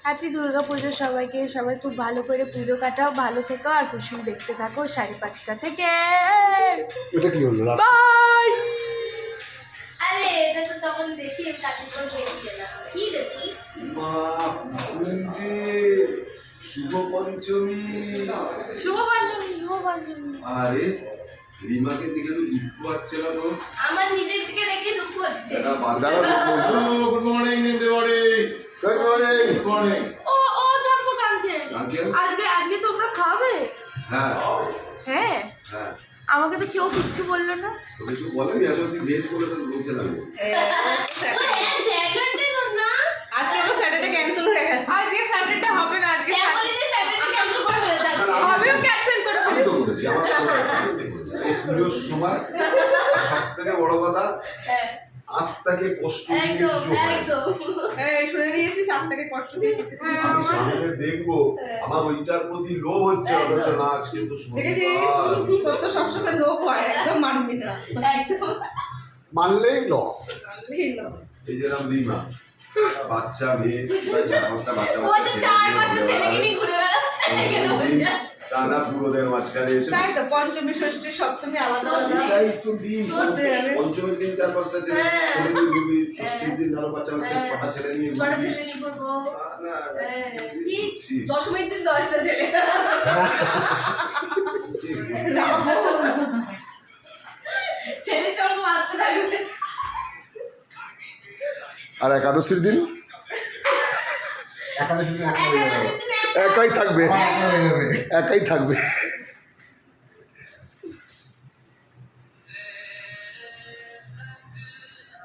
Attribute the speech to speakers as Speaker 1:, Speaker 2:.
Speaker 1: Happy Durga পুজো সবাইকে। সবাই খুব ভালো করে পুজো কাটাও, ভালো থেকো আর কুসুম দেখতে থাকো 5:30 থেকে।
Speaker 2: এটা কি হলো?
Speaker 1: বাই।
Speaker 3: আরে এটা তো তখন দেখি আমি কাছে করে বেরিয়ে গেলাম। কি দেখি
Speaker 2: মা কুসুমজি, শুভ পঞ্চমী।
Speaker 1: শুভ পঞ্চমী, শুভ পঞ্চমী।
Speaker 2: আরে রিমাকে দেখে তো দুঃখ পাচ্ছে না তো?
Speaker 3: আমার নিজের দিকে দেখে দুঃখ হচ্ছে।
Speaker 2: Good morning everybody. Good morning. Good morning.
Speaker 1: ও চম্পক আঙ্কেল, আজকে তোমরা খাবে?
Speaker 2: হ্যাঁ
Speaker 1: হ্যাঁ,
Speaker 2: হ্যাঁ।
Speaker 1: আমাকে তো কেউ কিচ্ছু বললো না।
Speaker 2: তোকে কিছু বলেনি? আসলে তুই ভেজ বলে তো বলছিলাম।
Speaker 3: ও হ্যাঁ স্যাটারডে তো না।
Speaker 1: আজকে আমার স্যাটারডে ক্যান্সেল হয়ে গেছে। আজকে স্যাটারডে হবে না, আজকে
Speaker 3: শ্যামলী দি স্যাটারডে ক্যান্সেল করে ফেলে যাচ্ছে।
Speaker 1: আমিও ক্যান্সেল করে
Speaker 2: আমি তো
Speaker 1: ফেলেছি।
Speaker 2: বলেছি আমার পুজোর সময় সব থেকে বড় কথা,
Speaker 3: হ্যাঁ
Speaker 2: আত্মাকে কষ্ট দিয়ে
Speaker 3: একদম
Speaker 2: কিছু হয় না।
Speaker 3: একদম।
Speaker 1: এই শুনে নিয়েছিস, আপনাকে কষ্ট দিয়ে কিছু
Speaker 2: আমি সামনে দেখবো, আমার ওইটার প্রতি লোভ হচ্ছে, অথচ না আজকে তো
Speaker 1: দেখেছিস, তোর তো সবসময় লোভ হয়, একদম মানবি না।
Speaker 3: একদম
Speaker 2: মানলেই লস। এই যে নাম রিমা, বাচ্চা মেয়ে, প্রায় 4-5টা বাচ্চা
Speaker 3: ও তো 4-5 ছেলেকে নিয়ে ঘুরে বেড়াচ্ছে।
Speaker 2: টানা পুরোদের মাঝখানে এসে
Speaker 1: তাই তো, পঞ্চমী ষষ্ঠী সপ্তমী আলাদা আলাদা।
Speaker 2: এটাই তো দিন।
Speaker 1: করতে হবে।
Speaker 2: পঞ্চমীর দিন 4-5টা ছেলে
Speaker 3: হ্যাঁ।
Speaker 2: ছেলে নিয়ে ঘুরবি, ষষ্ঠীর দিন আরো বাচ্চা বাচ্চা 6টা ছেলে নিয়ে
Speaker 3: ছোট
Speaker 2: ঘুরবি।
Speaker 3: ছেলে নিয়ে করবো।
Speaker 2: না,
Speaker 3: হ্যাঁ, কি
Speaker 2: বুঝছিস?
Speaker 3: দশমীর দিন 10টা ছেলে। ছেলে সব মারতে থাকবে।
Speaker 2: আর একাদশীর দিন
Speaker 3: একাদশীর দিন
Speaker 2: একাই থাকবে, একাই থাকবে।